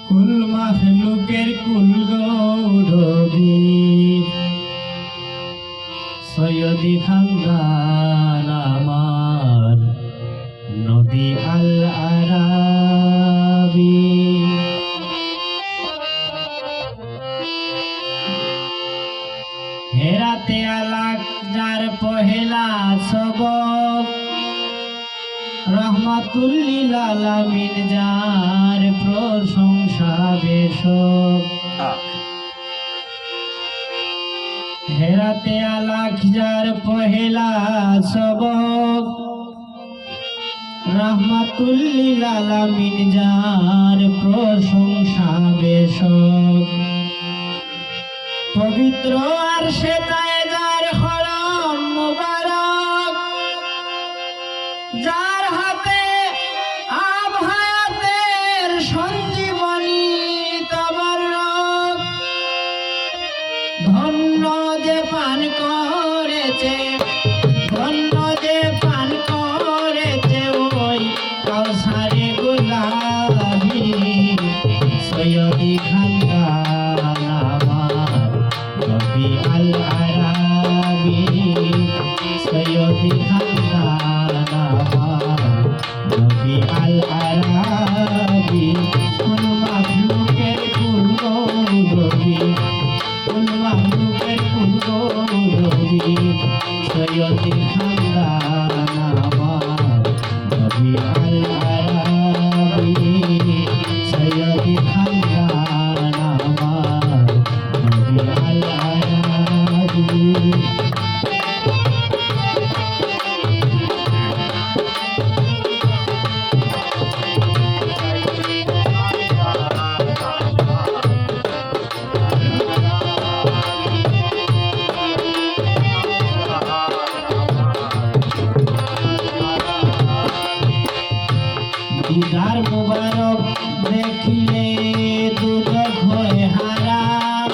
কুল মাখলুকের কুল গৌরবী সৈয়দি খানদান আমার নবী আল আরাবী। হেরাতে আলাক যার পহেলা সবক রহমাতুল লিল আলামিন যার প্রশংসা বেশক। হেরাতে আলাক যার পহেলা সবক রহমাতুল লিল আলামিন যার প্রশংসা বেশক। পবিত্র আরশে তায়ে যার হরম মুবারক যার হাতে আব হায়াতের সঞ্জীবনী তাবারক। ধন্য যে পান করেছে ধন্য যে পান করেছে ওই কাউসারে গোলাপী সৈয়দি খানদান আমার নবী আল আরাবী। সৈয়দি খানদান আমার নবী আল আরাবী। কুল মাখলুকের কুল গৌরবী কুল মাখলুকের কুল গৌরবী সৈয়দি খানদান আমার নবী আল আরাবী। সৈয়দি খানদান আমার নবী আল আরাবী। দিদার মুবারক দেখিলে দুজক হয় হারাম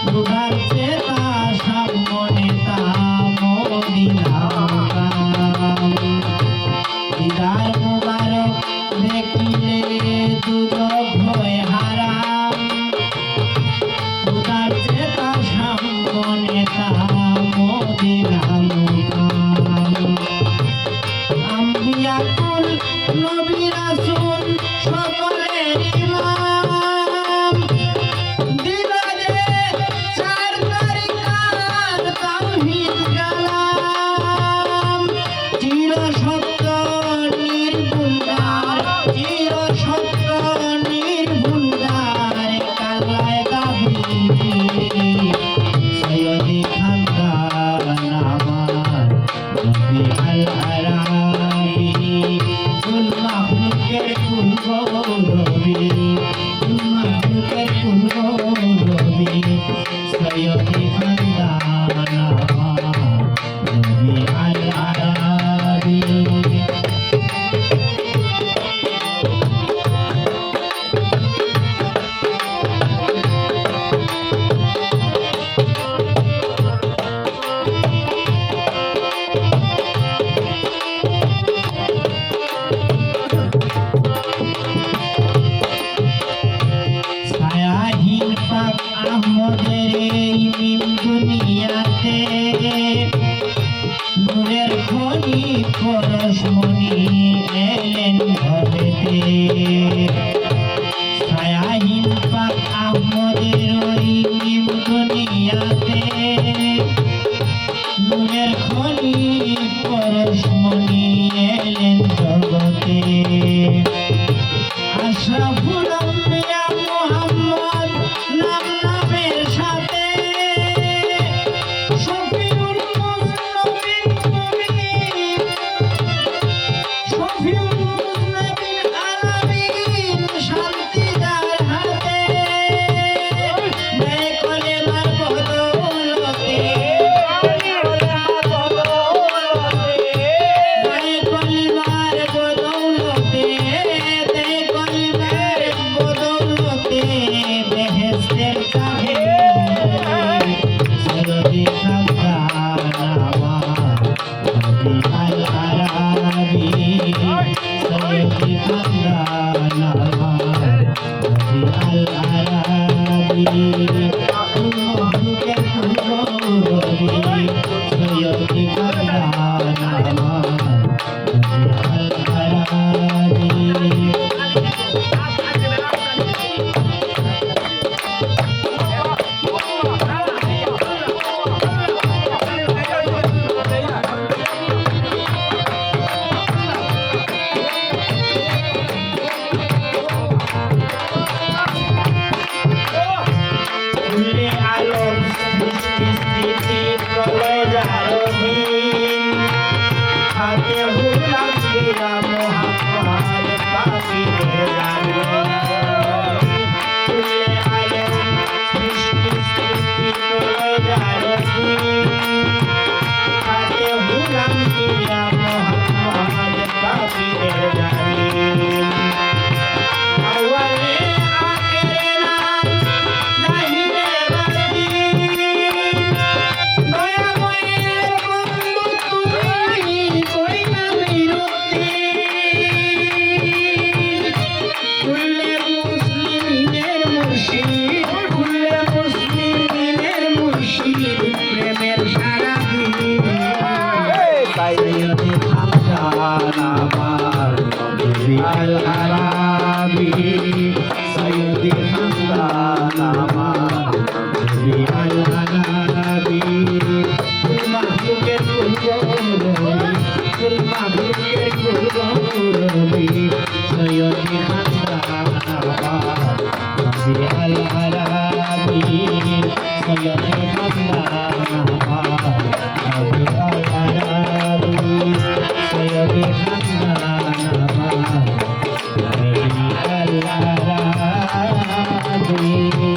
দুদার চেতা সামনে তা মদিনা মুকাম। দিদার মুবারক দেখিলে দুজক হয় হারাম দুদার চেতা সামনে তা মদিনা মুকাম। আম্বিয়া কুল নবী রাসূল সকলের ইমাম দিল যে চার তরিকার তাওহীদ কালাম। চির সত্য নির্ভুলদার চির সত্য নির্ভুলদার কালায় দাবি সৈয়দি খানদান আমার নবী আল আরাবী। কুল মাখলুকের কুল গৌরবী কুল মাখলুকের কুল গৌরবী সৈয়দি খানদান আমার নবী আল আরাবী। ছায়াহীন পাক আহমদের এই মিম দুনিয়াতে নূরের খনি পরশমণি এলেন ভবেতে। ছায়াহীন পাক আহমদের ওই মিম দুনিয়াতে নূরের খনি পরশমণি এলেন জগতে। আশরাফুল আম্বিয়া মুহাম্মদ নাম নামের সাথে শফিউল মুজনবিন মুমিনিন শফিউল মুজনবিন আলামিন শান্তি যার হাতে নেয় কলেমার বদৌলতে रहीम फातिहुल अंबिया मुहम्मद बाकी जाने कुल्ले आलम सृष्टि स्तुति करे रहीम फातिहुल अंबिया मुहम्मद बाकी जाने अव्वले आखिरे नाम जाहिरे बातिन দয়াময়ের বন্ধু তুমি কই না বিরতি কুল্লে মুসলিমিনের মুর্শিদ কুল্লে মুসলিমিনের মুর্শিদ প্রেমের সারাদি সৈয়দে খানদান আমার নবী আল আরাবি সৈয়দে খানদান আমার নবী আল আরাবি মাহবুবের কুলগৌরবী মাহবুবের কুলগৌরবী সৈয়দে খানদান আমার নবী আল আরাবি সৈয়দে খানদান আমার নবী আল আরাবি সৈয়দে খানদান আমার নবী আল আরাবি